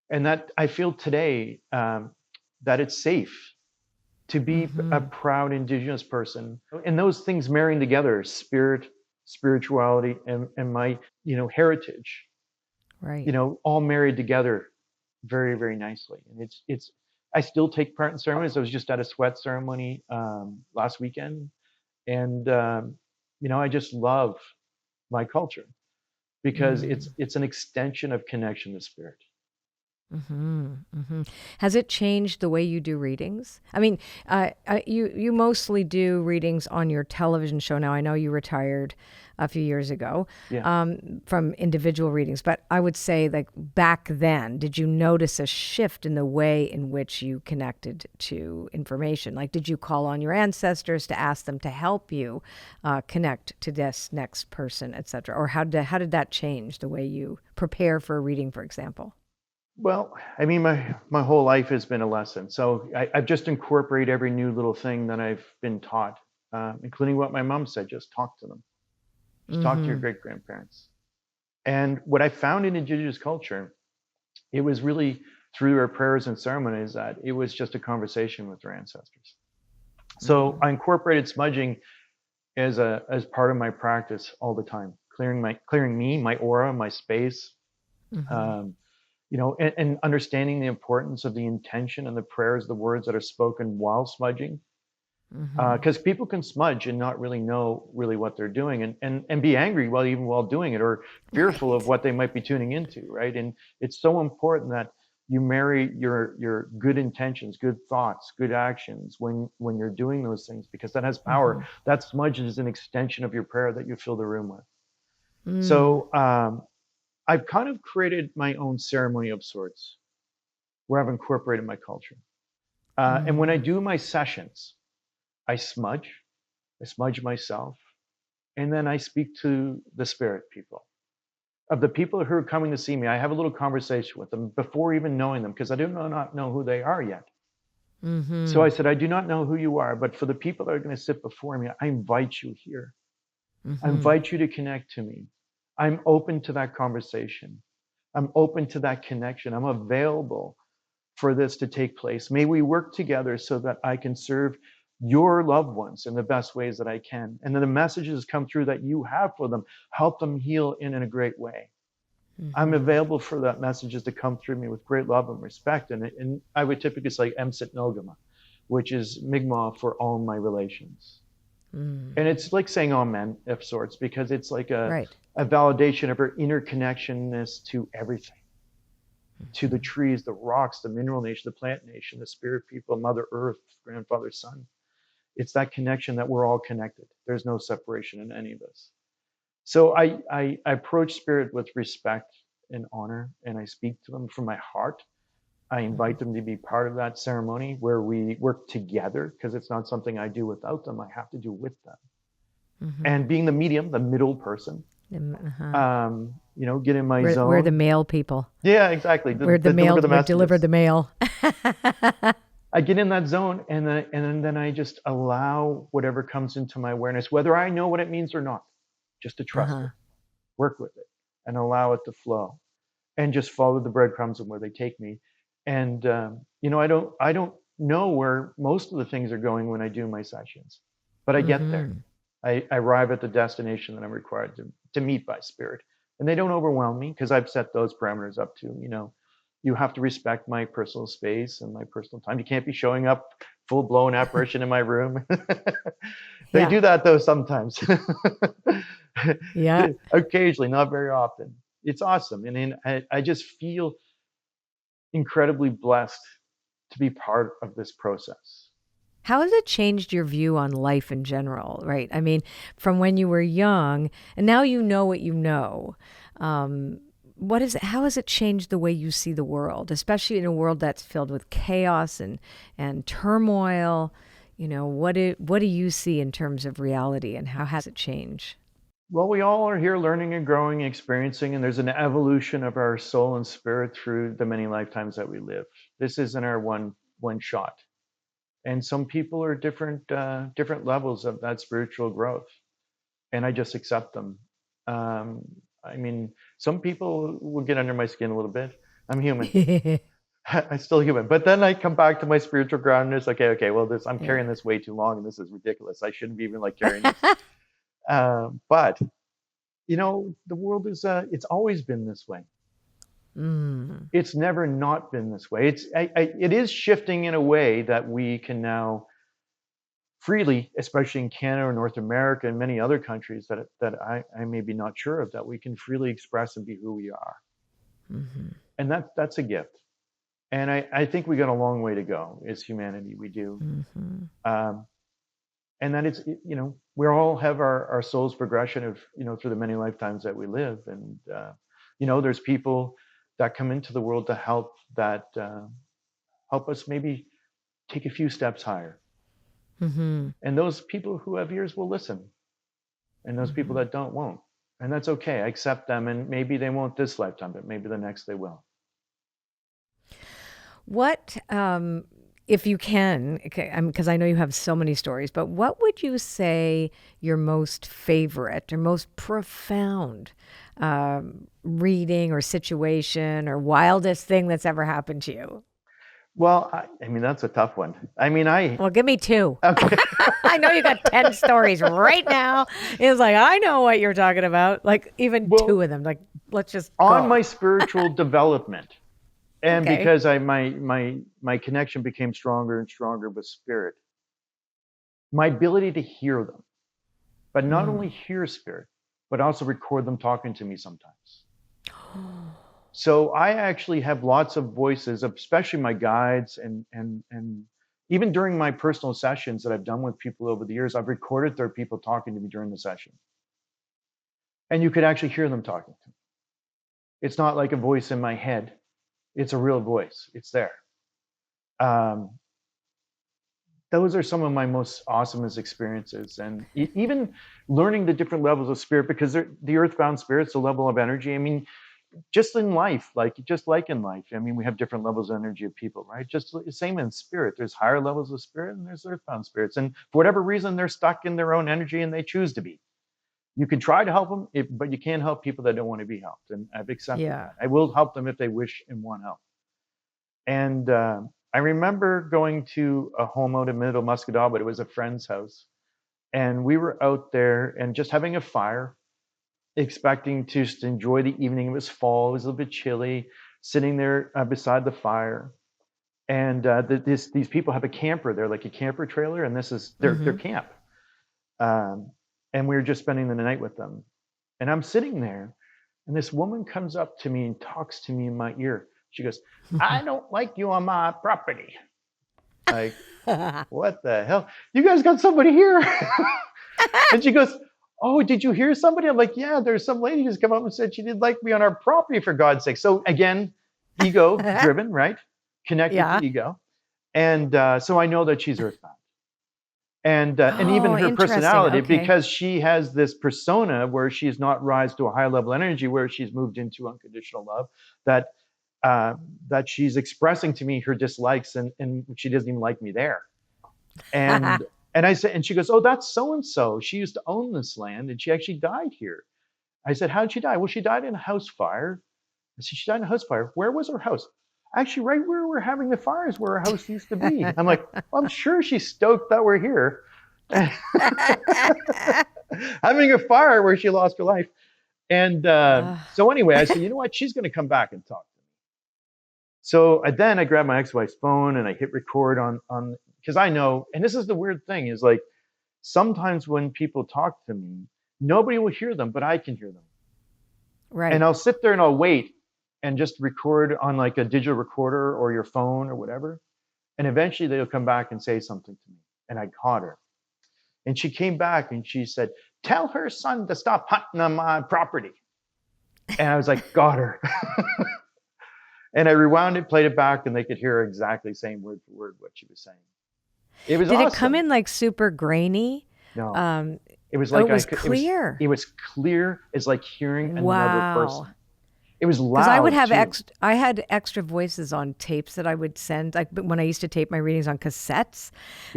and that I feel today, that it's safe to be a proud Indigenous person, and those things marrying together, spirit, spirituality, and my heritage. Right. All married together very, very nicely. And it's I still take part in ceremonies. I was just at a sweat ceremony last weekend, and I just love my culture because it's an extension of connection to spirit. Has it changed the way you do readings? I mean, you mostly do readings on your television show now. I know you retired a few years ago from individual readings, but I would say, like, back then, did you notice a shift in the way in which you connected to information? Like, did you call on your ancestors to ask them to help you connect to this next person, et cetera? Or how did that change the way you prepare for a reading, for example? Well, I mean, my whole life has been a lesson. So I've just incorporated every new little thing that I've been taught, including what my mom said, just talk to them. Just talk to your great-grandparents. And what I found in Indigenous culture, it was really through our prayers and ceremonies that it was just a conversation with their ancestors. So I incorporated smudging as part of my practice all the time, clearing my aura, my space. And understanding the importance of the intention and the prayers, the words that are spoken while smudging. Because people can smudge and not really know what they're doing and be angry while doing it, or fearful of what they might be tuning into, right? And it's so important that you marry your good intentions, good thoughts, good actions when you're doing those things, because that has power. That smudge is an extension of your prayer that you fill the room with. So I've kind of created my own ceremony of sorts where I've incorporated my culture. And when I do my sessions, I smudge myself, and then I speak to the spirit people. Of the people who are coming to see me, I have a little conversation with them before even knowing them, because I do not know who they are yet. So I said, I do not know who you are, but for the people that are going to sit before me, I invite you here. I invite you to connect to me. I'm open to that conversation. I'm open to that connection. I'm available for this to take place. May we work together so that I can serve your loved ones in the best ways that I can. And then the messages come through that you have for them, help them heal in a great way. I'm available for that messages to come through me with great love and respect. And I would typically say Emsit Nogama, which is Mi'kmaq for all my relations. And it's like saying amen of sorts, because it's like a validation of our interconnectionness to everything. to the trees, the rocks, the mineral nation, the plant nation, the spirit people, Mother Earth, grandfather, son. It's that connection that we're all connected. There's no separation in any of us. So I approach spirit with respect and honor, and I speak to them from my heart. I invite them to be part of that ceremony where we work together, because it's not something I do without them. I have to do with them. And being the medium, the middle person, get in my zone. We're the mail people. Yeah, exactly. We're the mail. We deliver the mail. I get in that zone, and then I just allow whatever comes into my awareness, whether I know what it means or not, just to trust it, work with it, and allow it to flow, and just follow the breadcrumbs and where they take me. And I don't know where most of the things are going when I do my sessions, but I get there. I arrive at the destination that I'm required to meet by spirit, and they don't overwhelm me, because I've set those parameters up to, you have to respect my personal space and my personal time. You can't be showing up full blown apparition in my room. They do that though sometimes. Yeah. Occasionally, not very often. It's awesome. And I just feel incredibly blessed to be part of this process. How has it changed your view on life in general, right? I mean, from when you were young and now you know what you know. How has it changed the way you see the world, especially in a world that's filled with chaos and turmoil? What do you see in terms of reality, and how has it changed? Well, we all are here learning and growing, experiencing, and there's an evolution of our soul and spirit through the many lifetimes that we live. This isn't our one shot. And some people are different levels of that spiritual growth, and I just accept them. Some people will get under my skin a little bit. I'm human. I'm still human. But then I come back to my spiritual groundedness. Okay, well, I'm carrying this way too long, and this is ridiculous. I shouldn't be even carrying this. But the world is it's always been this way. It's never not been this way. It is shifting in a way that we can now freely, especially in Canada or North America and many other countries that I may be not sure of, that we can freely express and be who we are. And that's a gift. And I think we got a long way to go as humanity. We do. And that it's, we all have our soul's progression of, through the many lifetimes that we live. And, there's people that come into the world to help us maybe take a few steps higher. And those people who have ears will listen. And those people that don't won't. And that's okay. I accept them. And maybe they won't this lifetime, but maybe the next they will. What, if you can, because I know you have so many stories, but what would you say your most favorite or most profound reading or situation or wildest thing that's ever happened to you? Well, that's a tough one. Well, give me two. Okay. I know you got 10 stories right now. It's I know what you're talking about. Even two of them. Let's just on go. My spiritual development. And because my connection became stronger and stronger with spirit, my ability to hear them, but not only hear spirit, but also record them talking to me sometimes. So I actually have lots of voices, especially my guides, and even during my personal sessions that I've done with people over the years, I've recorded their people talking to me during the session. And you could actually hear them talking to me. It's not like a voice in my head. It's a real voice. It's there. Those are some of my most awesomest experiences. And even learning the different levels of spirit, because the earthbound spirit's a level of energy. Just in life, in life, we have different levels of energy of people, right? Just the same in spirit. There's higher levels of spirit and there's earthbound spirits. And for whatever reason, they're stuck in their own energy and they choose to be. You can try to help them, but you can't help people that don't want to be helped. And I've accepted that. I will help them if they wish and want help. And I remember going to a home out in Middle Muscatau, but it was a friend's house. And we were out there and just having a fire, expecting to just enjoy the evening. It was fall, it was a little bit chilly, sitting there beside the fire. And these people have a camper. They're like a camper trailer, and this is their camp. And we were just spending the night with them. And I'm sitting there, and this woman comes up to me and talks to me in my ear She goes, I don't like you on my property. Like, what the hell? You guys got somebody here. And she goes, oh, did you hear somebody? I'm like, yeah, there's some lady just come up and said she didn't like me on our property, for God's sake. So again, ego driven, right? Connected to ego. And so I know that she's earthbound. And even her personality, because she has this persona where she's not rise to a higher level energy, where she's moved into unconditional love, that she's expressing to me her dislikes, and she doesn't even like me there. And and I said, and she goes, oh, that's so and so. She used to own this land, and she actually died here. I said, how did she die? Well, she died in a house fire. I said, she died in a house fire. Where was her house? Actually, right where we're having the fires, where her house used to be. I'm like, well, I'm sure she's stoked that we're here. Having a fire where she lost her life. And so anyway, I said, you know what? She's going to come back and talk to me. So then I grabbed my ex-wife's phone and I hit record on, because I know, and this is the weird thing, is like, sometimes when people talk to me, nobody will hear them, but I can hear them. Right. And I'll sit there and I'll wait and just record on like a digital recorder or your phone or whatever. And eventually they'll come back and say something to me. And I caught her. And she came back and she said, tell her son to stop hunting on my property. And I was like, got her. And I rewound it, played it back, and they could hear exactly same word for word what she was saying. It was awesome. Did it come in like super grainy? No. It was like it was clear. It was clear. It's like hearing another person. It was loud. Because I would have I had extra voices on tapes that I would send. Like when I used to tape my readings on cassettes,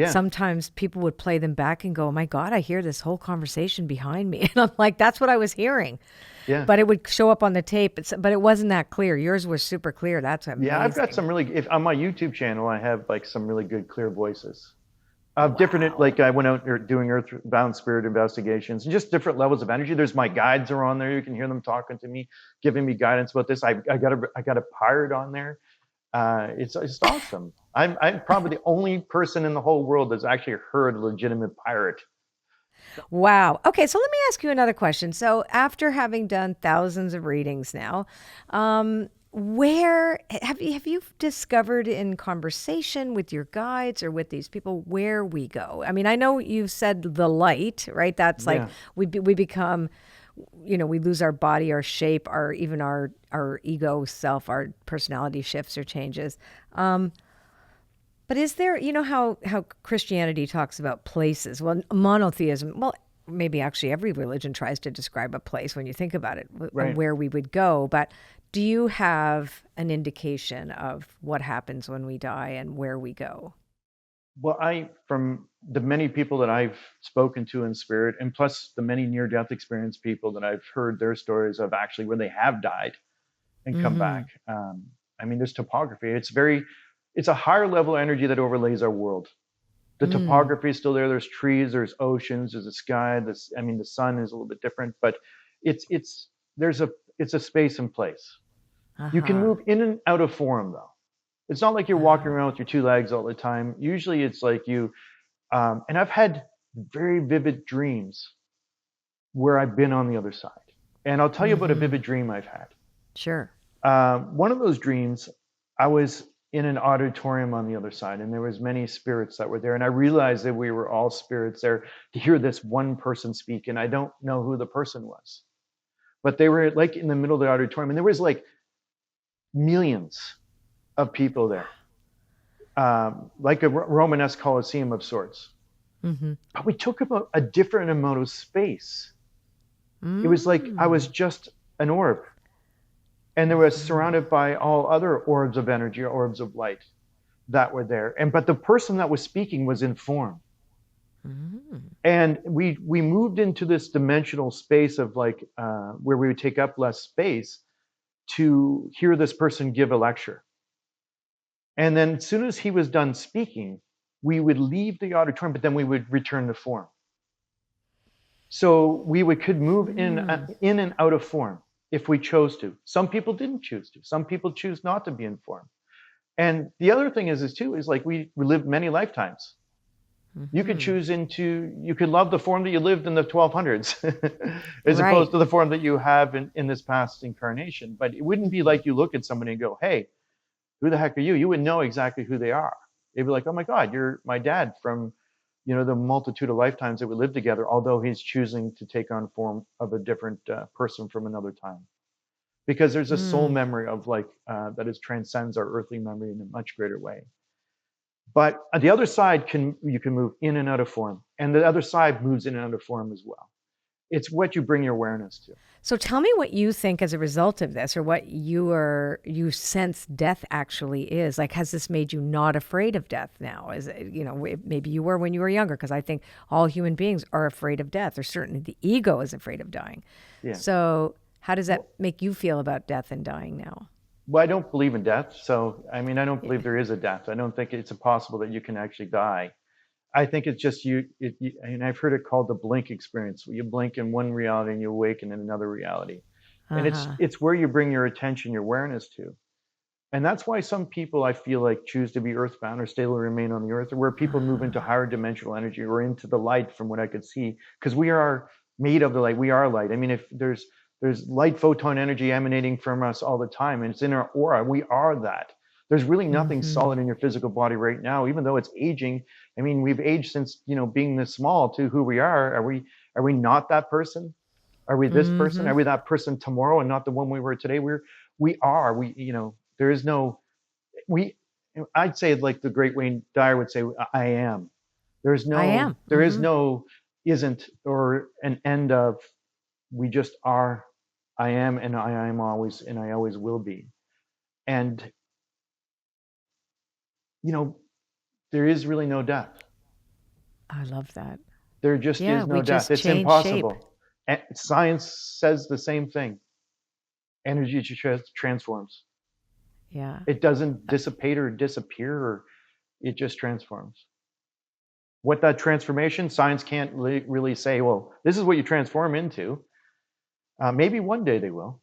sometimes people would play them back and go, oh my God, I hear this whole conversation behind me. And I'm like, that's what I was hearing. Yeah. But it would show up on the tape, but it wasn't that clear. Yours was super clear. That's amazing. Yeah, I've got some really, on my YouTube channel, I have like some really good clear voices. Different, like I went out doing earthbound spirit investigations, and just different levels of energy. There's my guides are on there. You can hear them talking to me, giving me guidance about this. I got a pirate on there. It's awesome. I'm probably the only person in the whole world that's actually heard a legitimate pirate. Wow. Okay, so let me ask you another question. So after having done thousands of readings now, where have you discovered in conversation with your guides or with these people where we go? I mean, I know you said the light, right? That's like we become, we lose our body, our shape, even our ego self, our personality shifts or changes. But is there, how Christianity talks about places? Well, monotheism, maybe actually every religion tries to describe a place when you think about it, right, where we would go. But do you have an indication of what happens when we die and where we go? Well, from the many people that I've spoken to in spirit, and plus the many near-death experience people that I've heard their stories of actually where they have died and come back. I mean, there's topography. It's a higher level energy that overlays our world. The topography is still there. There's trees, there's oceans, there's a sky. The sun is a little bit different, but it's a space and place. You can move in and out of form though. It's not like you're walking around with your two legs all the time. Usually it's like and I've had very vivid dreams where I've been on the other side. And I'll tell you about a vivid dream I've had. Sure. One of those dreams, I was in an auditorium on the other side, and there was many spirits that were there. And I realized that we were all spirits there to hear this one person speak. And I don't know who the person was, but they were like in the middle of the auditorium, and there was like millions of people there, like a Romanesque Colosseum of sorts. But we took up a different amount of space. It was like I was just an orb. And they were surrounded by all other orbs of energy, orbs of light that were there. But the person that was speaking was in form. And we moved into this dimensional space of like, where we would take up less space to hear this person give a lecture. And then as soon as he was done speaking, we would leave the auditorium, but then we would return to form. So we could move in and out of form if we chose to. Some people didn't choose to. Some people choose not to be in form. And the other thing is like we live many lifetimes. You could choose you could love the form that you lived in the 1200s as opposed to the form that you have in this past incarnation. But it wouldn't be like you look at somebody and go, hey, who the heck are you? You would know exactly who they are. They'd be like, oh my God, you're my dad from, the multitude of lifetimes that we lived together, although he's choosing to take on form of a different person from another time. Because there's a soul Mm. memory of that is transcends our earthly memory in a much greater way. But the other side you can move in and out of form, and the other side moves in and out of form as well. It's what you bring your awareness to. So tell me what you think as a result of this, or what you sense death actually is. Like, has this made you not afraid of death now? Is it, maybe you were when you were younger, because I think all human beings are afraid of death, or certainly the ego is afraid of dying. Yeah. So how does that make you feel about death and dying now? Well, I don't believe in death, so I mean, I don't believe Yeah. there is a death. I don't think it's impossible that you can actually die. I think it's just and I've heard it called the blink experience. Where you blink in one reality and you awaken in another reality, and it's Uh-huh. it's where you bring your attention, your awareness to. And that's why some people, I feel like, choose to be earthbound or stay remain on the earth, or where people move into Uh-huh. higher dimensional energy or into the light, from what I could see, because we are made of the light. We are light. I mean, if there's light photon energy emanating from us all the time, and it's in our aura. We are that. There's really nothing Mm-hmm. solid in your physical body right now, even though it's aging. I mean, we've aged since, being this small to who we are. Are we not that person? Are we this person? Mm-hmm. Are we that person tomorrow and not the one we were today? We are. There is no we. I'd say, like the great Wayne Dyer would say, I am. There's I no am. there is Mm-hmm. no isn't or an end of. We just are. I am, and I am always, and I always will be. And you know, there is really no death. I love that. There just Yeah, is we no death. just It's change shape. impossible. And science says the same thing. Energy transforms. Yeah. It doesn't dissipate or disappear, or it just transforms. What that transformation, science can't really say, well, this is what you transform into. Maybe one day they will.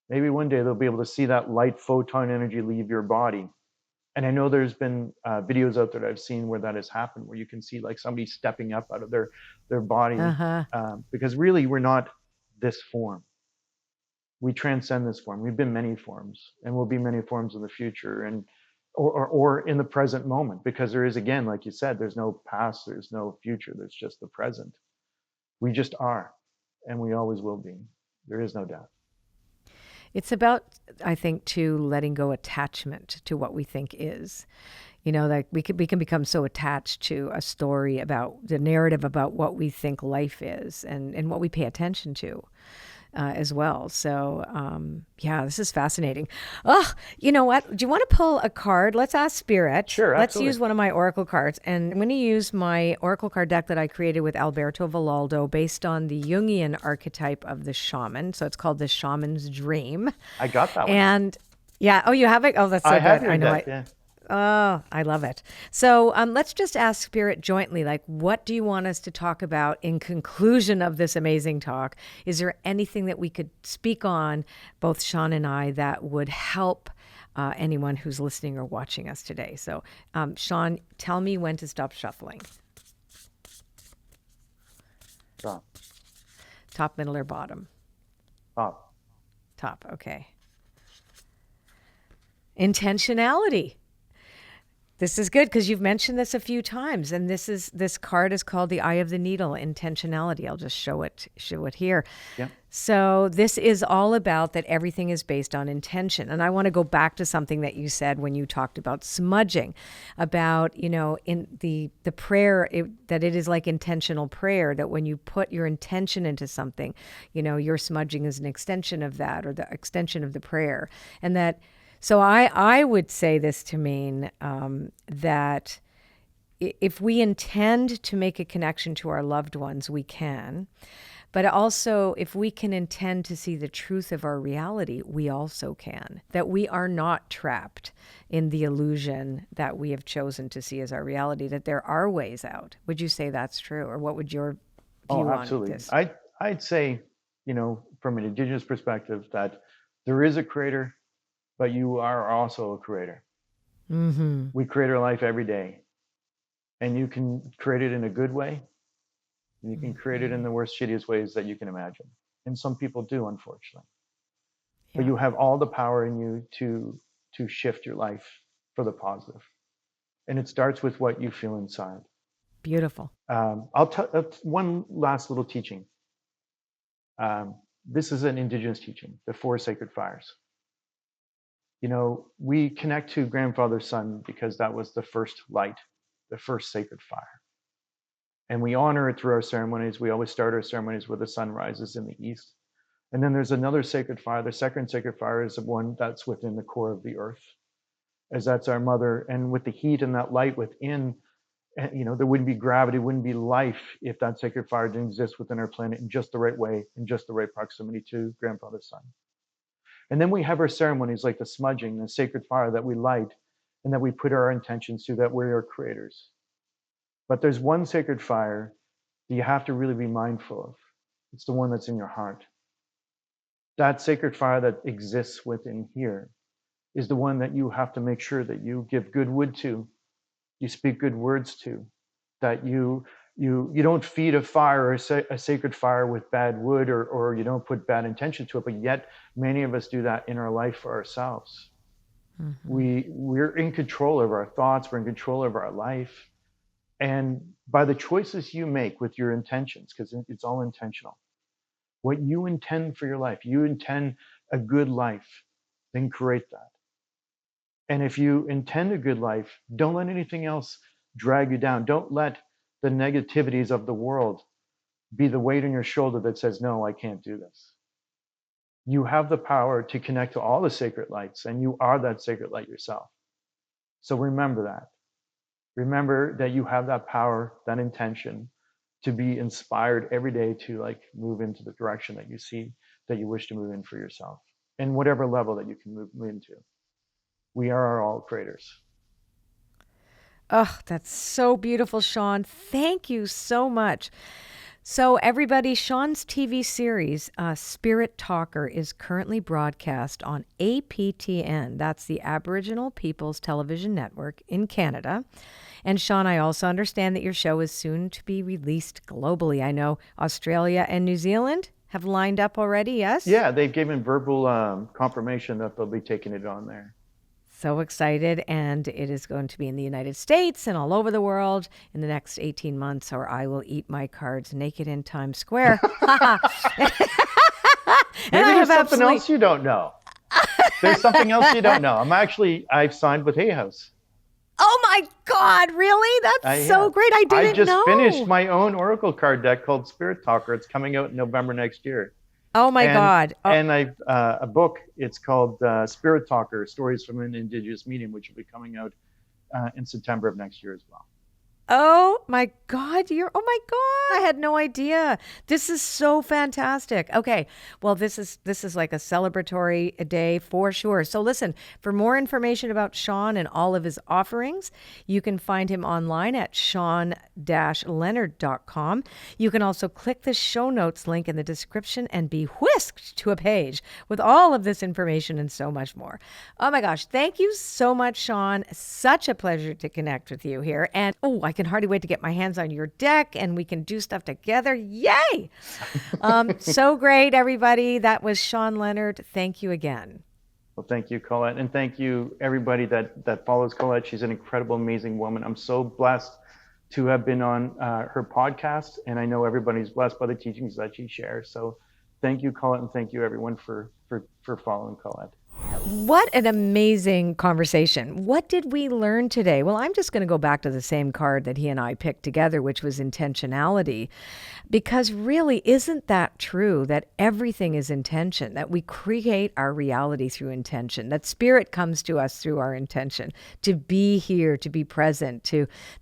Maybe one day they'll be able to see that light photon energy leave your body. And I know there's been videos out there that I've seen where that has happened, where you can see like somebody stepping up out of their body, Uh-huh. because really we're not this form. We transcend this form. We've been many forms, and we'll be many forms in the future, and or in the present moment, because there is, again, like you said, there's no past, there's no future, there's just the present. We just are, and we always will be. There is no death. It's about, I think, too, letting go attachment to what we think is. Like we can become so attached to a story about the narrative about what we think life is, and what we pay attention to. As well. So, yeah, this is fascinating. Oh, you know what? Do you want to pull a card? Let's ask Spirit. Sure, Let's use absolutely. one of my oracle cards. And I'm going to use my oracle card deck that I created with Alberto Villaldo based on the Jungian archetype of the shaman. So it's called the Shaman's Dream. I got that one. And yeah, oh, you have it? Oh, that's I so have good. your I know. deck, yeah. Oh, I love it. So let's just ask Spirit jointly, like, what do you want us to talk about in conclusion of this amazing talk? Is there anything that we could speak on, both Shawn and I, that would help anyone who's listening or watching us today? So, Shawn, tell me when to stop shuffling. Stop. Top, middle, or bottom? Stop. Top, okay. Intentionality. This is good because you've mentioned this a few times, and this card is called the Eye of the Needle, intentionality. I'll just show it here. Yeah. So this is all about that everything is based on intention. And I want to go back to something that you said when you talked about smudging, about, in the prayer, that it is like intentional prayer, that when you put your intention into something, your smudging is an extension of that, or the extension of the prayer. And that, so I would say this to mean that if we intend to make a connection to our loved ones, we can. But also, if we can intend to see the truth of our reality, we also can. That we are not trapped in the illusion that we have chosen to see as our reality, that there are ways out. Would you say that's true? Or what would your view on Absolutely. this? I'd say, from an Indigenous perspective, that there is a creator, but you are also a creator. Mm-hmm. We create our life every day, and you can create it in a good way, and you can create it in the worst, shittiest ways that you can imagine. And some people do, unfortunately. But Yeah. you have all the power in you to to shift your life for the positive. And it starts with what you feel inside. Beautiful. I'll tell one last little teaching. This is an Indigenous teaching, the 4 sacred fires. We connect to grandfather's sun because that was the first light, the first sacred fire. And we honor it through our ceremonies. We always start our ceremonies where the sun rises in the east. And then there's another sacred fire. The second sacred fire is the one that's within the core of the earth, as that's our mother. And with the heat and that light within, there wouldn't be gravity, wouldn't be life if that sacred fire didn't exist within our planet in just the right way, in just the right proximity to grandfather's sun. And then we have our ceremonies like the smudging, the sacred fire that we light and that we put our intentions to, that we're creators. But there's one sacred fire that you have to really be mindful of. It's the one that's in your heart. That sacred fire that exists within here is the one that you have to make sure that you give good wood to, you speak good words to, that you don't feed a fire or a sacred fire with bad wood, or you don't put bad intention to it. But yet many of us do that in our life for ourselves. Mm-hmm. We're in control of our thoughts, we're in control of our life. And by the choices you make with your intentions, because it's all intentional, what you intend for your life, you intend a good life, then create that. And if you intend a good life, don't let anything else drag you down. Don't let the negativities of the world be the weight on your shoulder that says, no, I can't do this. You have the power to connect to all the sacred lights, and you are that sacred light yourself. So remember that. Remember that you have that power, that intention to be inspired every day to move into the direction that you see that you wish to move in for yourself, and whatever level that you can move into. We are all creators. Oh, that's so beautiful, Shawn. Thank you so much. So everybody, Shawn's TV series, Spirit Talker, is currently broadcast on APTN. That's the Aboriginal People's Television Network in Canada. And Shawn, I also understand that your show is soon to be released globally. I know Australia and New Zealand have lined up already, yes? Yeah, they've given verbal confirmation that they'll be taking it on there. So excited, and it is going to be in the United States and all over the world in the next 18 months, or I will eat my cards naked in Times Square. Maybe there's something else you don't know. There's something else you don't know. I've signed with Hay House. Oh my God, really? That's so great. I didn't know. I just finished my own Oracle card deck called Spirit Talker. It's coming out in November next year. Oh my God. Oh. And I've a book, it's called Spirit Talker, Stories from an Indigenous Medium, which will be coming out in September of next year as well. Oh my God, oh my God, I had no idea. This is so fantastic. Okay, well, this is like a celebratory day for sure. So listen, for more information about Shawn and all of his offerings, you can find him online at shawn-leonard.com. You can also click the show notes link in the description and be whisked to a page with all of this information and so much more. Oh my gosh, thank you so much, Shawn. Such a pleasure to connect with you here. And I can hardly wait to get my hands on your deck and we can do stuff together. Yay! So great, everybody. That was Shawn Leonard. Thank you again. Well, thank you, Colette. And thank you, everybody that follows Colette. She's an incredible, amazing woman. I'm so blessed to have been on her podcast. And I know everybody's blessed by the teachings that she shares. So thank you, Colette. And thank you, everyone, for following Colette. What an amazing conversation. What did we learn today? Well, I'm just going to go back to the same card that he and I picked together, which was intentionality. Because really, isn't that true that everything is intention, that we create our reality through intention, that spirit comes to us through our intention, to be here, to be present,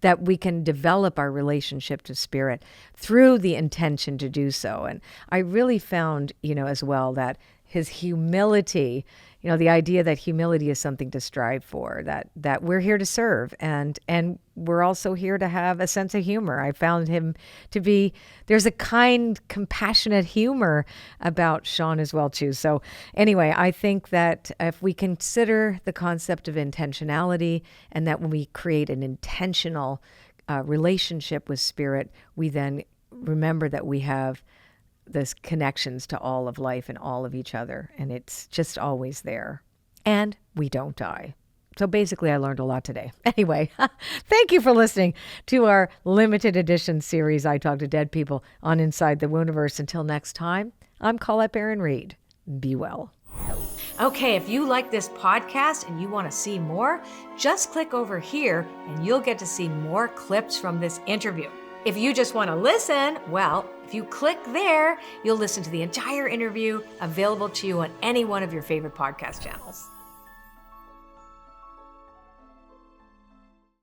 that we can develop our relationship to spirit through the intention to do so. And I really found, as well, that his humility, the idea that humility is something to strive for, that we're here to serve, and we're also here to have a sense of humor. I found him to be, there's a kind, compassionate humor about Shawn as well, too. So anyway, I think that if we consider the concept of intentionality, and that when we create an intentional relationship with spirit, we then remember that we have this connections to all of life and all of each other, and it's just always there. and we don't die. So basically, I learned a lot today. Anyway, thank you for listening to our limited edition series, I Talk to Dead People, on Inside the Wooniverse. Until next time, I'm Colette Baron-Reid. Be well. Okay, if you like this podcast and you want to see more, just click over here and you'll get to see more clips from this interview. If you just want to listen, well, if you click there, you'll listen to the entire interview available to you on any one of your favorite podcast channels.